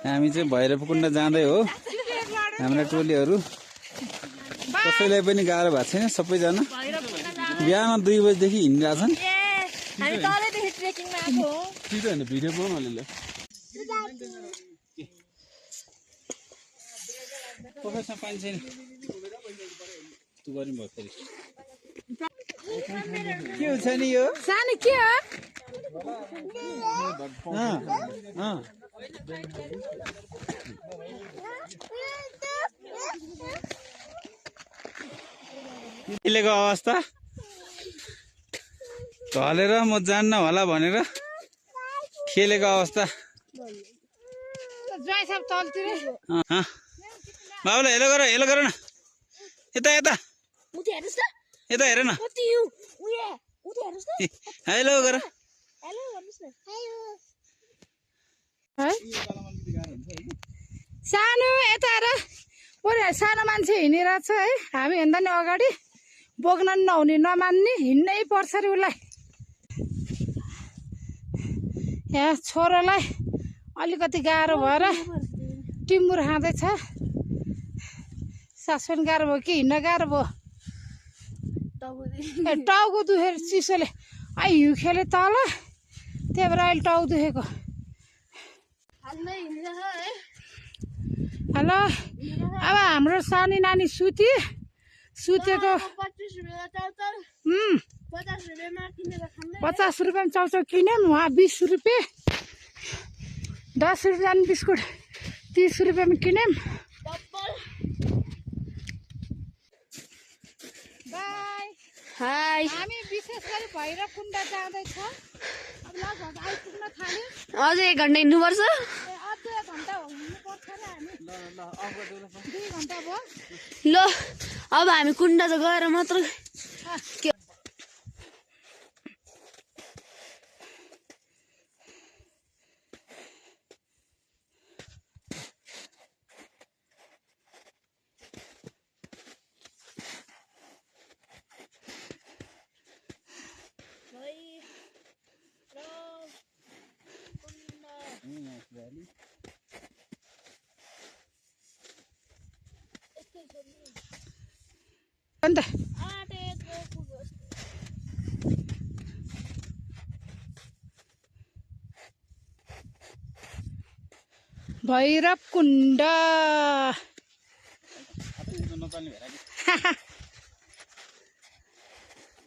हामी चाहिँ भैरवकुण्ड जाँदै हो। हाम्रा टोलीहरू कसैलाई पनि गाह्रो भएको छैन, सबैजना बिहान 2 बजेदेखि हिँडिरहेछन्। भिडियो बनाउनु ल प्रोफेसर पानी छैन तँ गर्नु भयो फेरि के हुन्छ नि यो सानो के हो अहिलेको अवस्था ढलेर म जान्न होला भनेर खेलेको अवस्था। बाबुलाई हेलो गर न, यता यता यता हेर न, हेलो गर। सानो यता हेर सानो मान्छे हिँडिरहेछ है। हामी हिँड्दा नि अगाडि बोक्न नहुने नमान्ने हिँड्नै पर्छ अरे उसलाई। यहाँ छोरोलाई अलिकति गाह्रो भएर टिमुर खाँदैछ। सास पनि गाह्रो भयो कि हिँड्न गाह्रो भयो। टाउको दुखेर चिसोले हिउँ खेले तल, त्यही भएर अहिले टाउको दुखेको। हेलो, अब हाम्रो सानी नानी सुतेको 50 रुपियाँमा चाउचाउ किन्यौँ। उहाँ 20 रुपियाँ, 10 रुपियाँ बिस्कुट 30 रुपियाँमा किन्यौँ। By high. हामी विशेष गरी भैरवकुण्ड जाँदैछौँ। अब लगभग आइपुग्न थाल्यो। अझै 1 घन्टा हिँड्नुपर्छ। अझै 1 घन्टा हिँड्नुपर्छ र हामी 2 घन्टा भयो। ल अब हामी कुण्ड त गएर मात्र अन्त भैरवकुण्ड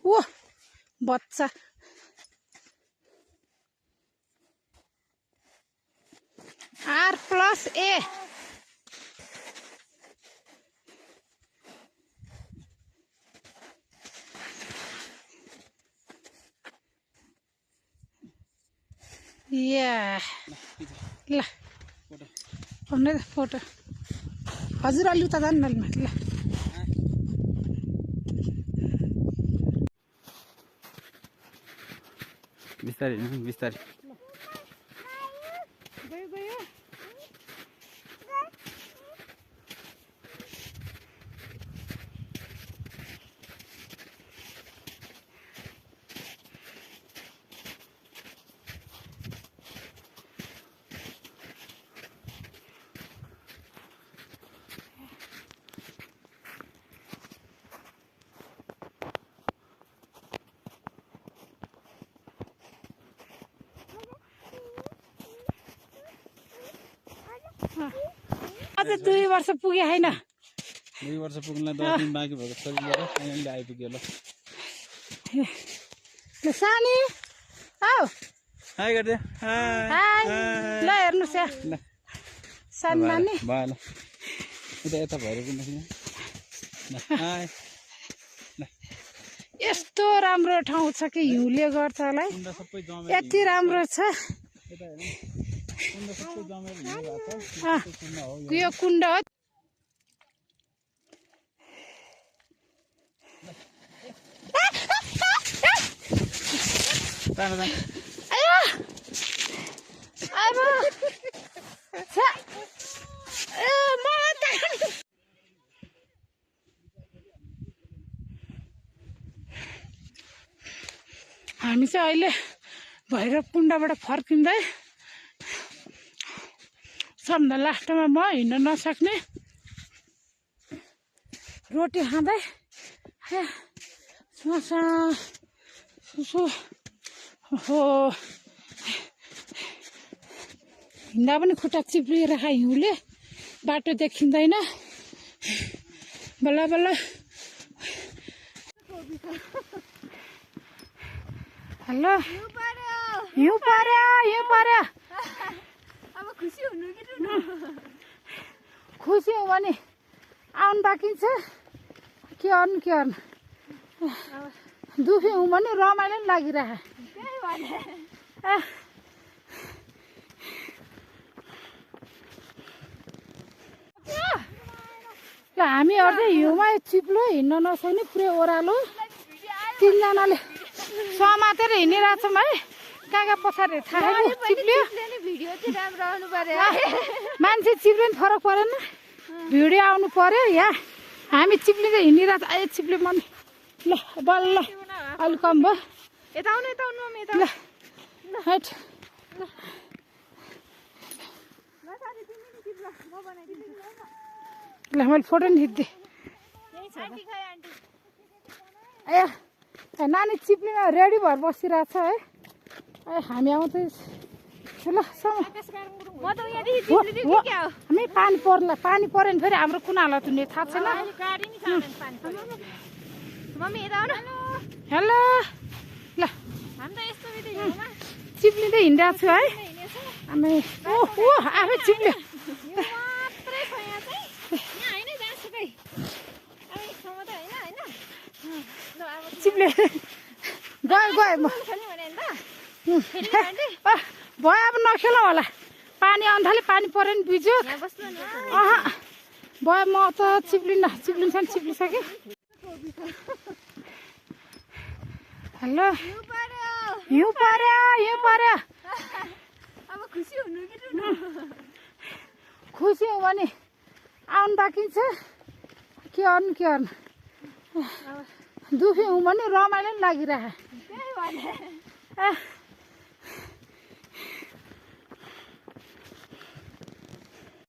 ओ बच्चा R+A या ल भन्दै फोटो हजुर अलि उता जानु न ल। बिस्तारै बिस्तारै गयो अझै 2 वर्ष पुगे होइन। 2 वर्ष पुग्नलाई 10 दिन बाँकी भएको छ। अहिले आइपुग्यो ल। सानी आऊ हाई गर्दै हाई ल हेर्नुस् यहाँ ल सानी नानी भयो ल। यता भैरवकुण्ड ल हाई ल। यस्तो राम्रो ठाउँ छ कि हिउँले गर्छ होला है। सबै जमेर यति राम्रो छ कुण्ड सबै जमेर हिँड्नु भएको छ। यो कुण्ड हो। हामी चाहिँ अहिले भैरवकुण्डबाट फर्किँदै सबभन्दा लास्टमा म हिँड्न नसक्ने रोटी खाँदै हो हिँड्दा पनि खुट्टा चिप्लिएर हिउँले बाटो देखिँदैन बल्ल बल्ल हेलो हिउँ पर्यो अब खुसी हुनु कि खुसी हौ भने आउनु बाँकी छ के गर्नु दुखी हौँ भने रमाइलो पनि लागिरह ल हामी अझै हिउँमा चिप्लो हिँड्न नसक्ने पुरै ओह्रालो तिनजनाले समातेर हिँडिरहेछौँ है कहाँ पछाडि थाहा चिप्लियो भिडियो चाहिँ राम्रो आउनु पर्यो मान्छे चिप्लियो नि फरक परेन भिडियो आउनु पर्यो यहाँ हामी चिप्लिँदै हिँडिरहेको छ चिप्ल्यो मन ल बल्ल अलि कम भयो यता आउनु ल हट ल मैले फोटो नि खिच्दिएँ ए नानी चिप्लिन रेडी भएर बसिरहेको छ है ए हामी आउँदैछ ल हामी पानी पर्ला पानी पऱ्यो भने फेरि हाम्रो कुन हालत हुने थाहा छैन हेलो ल चिप्लिँदै हिँडिरहेको छु है हामी ओहो आफै चिप्ल्यो चिप्ले गयो म भयो अब नखेलौँ होला पानी अन्थाले पानी पऱ्यो नि बिजो भयो म त चिप्लिन्छ नि चिप्लिसकेँ हेलो हिउँ पर्यो अब खुसी हुनु कि खुसी हौ भने आउनु बाँकी छ के गर्नु दुखी हौँ भने रमाइलो पनि लागिरह